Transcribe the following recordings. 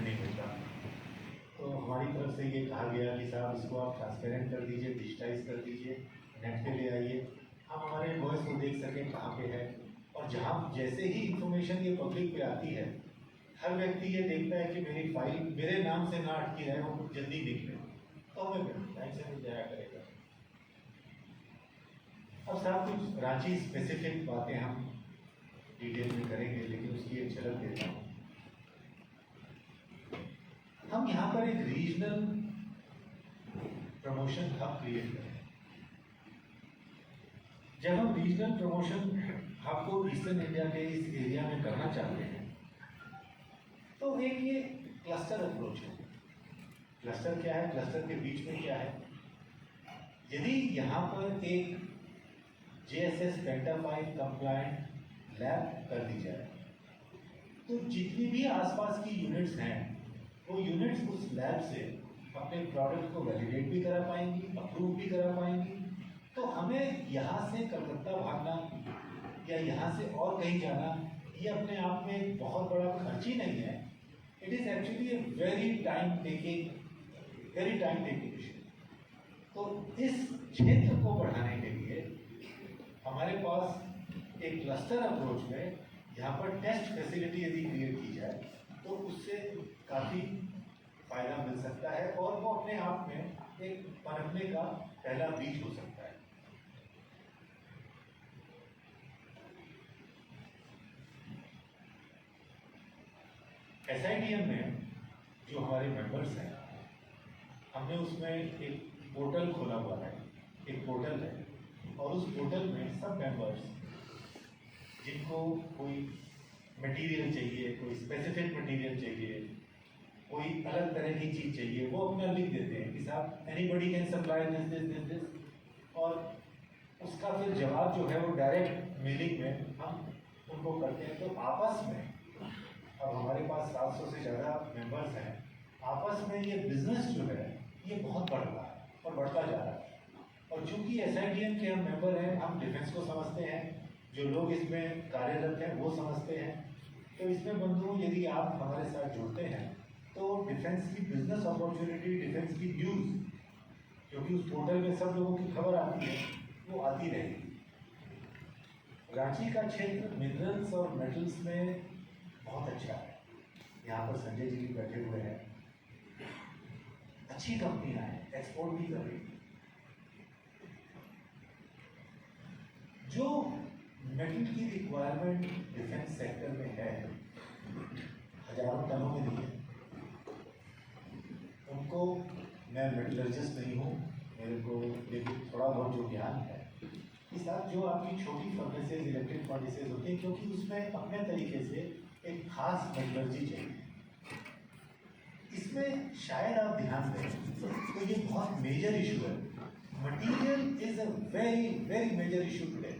नहीं मिलता। तो हमारी तरफ से ये कहा गया कि साहब इसको आप ट्रांसपेरेंट कर दीजिए, डिजिटाइज कर दीजिए, नेट पे ले आइए, हम हमारे इनवॉइस को देख सकें कहाँ पे है। और जहाँ जैसे ही इंफॉर्मेशन ये पब्लिक पे आती है, हर व्यक्ति ये देखता है कि मेरी फाइल मेरे नाम से ना अटकी रहे और जल्दी निकले, तो हमें टाइम से मिल जाया करेगा। अब साहब कुछ रांची स्पेसिफिक बातें हम डिटेल में करेंगे, लेकिन उसकी एक झलक देता हूँ। हम यहाँ पर एक रीजनल प्रमोशन हब क्रिएट करें। जब हम रीजनल प्रमोशन हब को ईस्टर्न इंडिया के इस एरिया में करना चाहते हैं, तो एक ये क्लस्टर अप्रोच है। क्लस्टर क्या है? क्लस्टर के बीच में क्या है? यदि यहाँ पर एक JSS पेंटा 5 कंप्लायंट लैब कर दी जाए, तो जितनी भी आसपास की यूनिट्स हैं, वो यूनिट्स उस लैब से अपने प्रोडक्ट को वैलिडेट भी करा पाएंगी, अप्रूव भी करा पाएंगी। तो हमें यहाँ से कलकत्ता भागना या यहाँ से और कहीं जाना, ये अपने आप में एक बहुत बड़ा खर्च ही नहीं है। It is actually a very time taking issue. तो इस क्षेत्र को बढ़ाने के लिए हमारे पास एक क्लस्टर अप्रोच में यहाँ पर टेस्ट फैसिलिटी यदि क्रिएट की जाए, तो उससे काफ़ी फायदा मिल सकता है और वो अपने आप में एक पनपने का पहला बीज हो सकता है। SITM में जो हमारे मेंबर्स हैं, हमने उसमें एक पोर्टल खोला हुआ है, एक पोर्टल है, और उस पोर्टल में सब मेंबर्स जिनको कोई मटेरियल चाहिए, कोई स्पेसिफिक मटेरियल चाहिए, कोई अलग तरह की चीज़ चाहिए, वो अपना लिख देते हैं कि साहब एनीबडी कैन सप्लाई दिस, और उसका फिर जवाब जो है वो डायरेक्ट मेलिंग में हम उनको करते हैं। तो आपस में अब हमारे पास 700 से ज़्यादा मेंबर्स हैं। आपस में ये बिजनेस जो है ये बहुत बढ़ रहा है और बढ़ता जा रहा है। और चूंकि SITM के हम मेंबर हैं, हम डिफेंस को समझते हैं, जो लोग इसमें कार्यरत हैं वो समझते हैं। तो इसमें बंधुओं, यदि आप हमारे साथ जुड़ते हैं, तो डिफेंस की बिजनेस अपॉर्चुनिटी, डिफेंस की न्यूज़, क्योंकि उस पोर्टल में सब लोगों की खबर आती है, वो आती रहेगी। रांची का क्षेत्र मिनरल्स और मेटल्स में बहुत अच्छा है। यहाँ पर संजय जी भी बैठे हुए हैं, अच्छी कंपनियां हैं, एक्सपोर्ट भी कर रही हैं। जो मेटल की रिक्वायरमेंट डिफेंस सेक्टर में है, हजारों टनों में नहीं है। उनको, मैं मेटलर्जिस्ट नहीं हूँ, मेरे को लेकिन थोड़ा बहुत जो ज्ञान है, इस साथ जो आपकी छोटी फर्नेसेज, इलेक्ट्रिक फर्नेसेज होती है, क्योंकि उसमें अपने तरीके से एक खास मेटलर्जी चाहिए। इसमें शायद आप ध्यान दें तो ये बहुत मेजर इशू है। Material is a very very major issue today.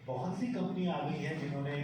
बहुत सी कंपनियां आ गई हैं जिन्होंने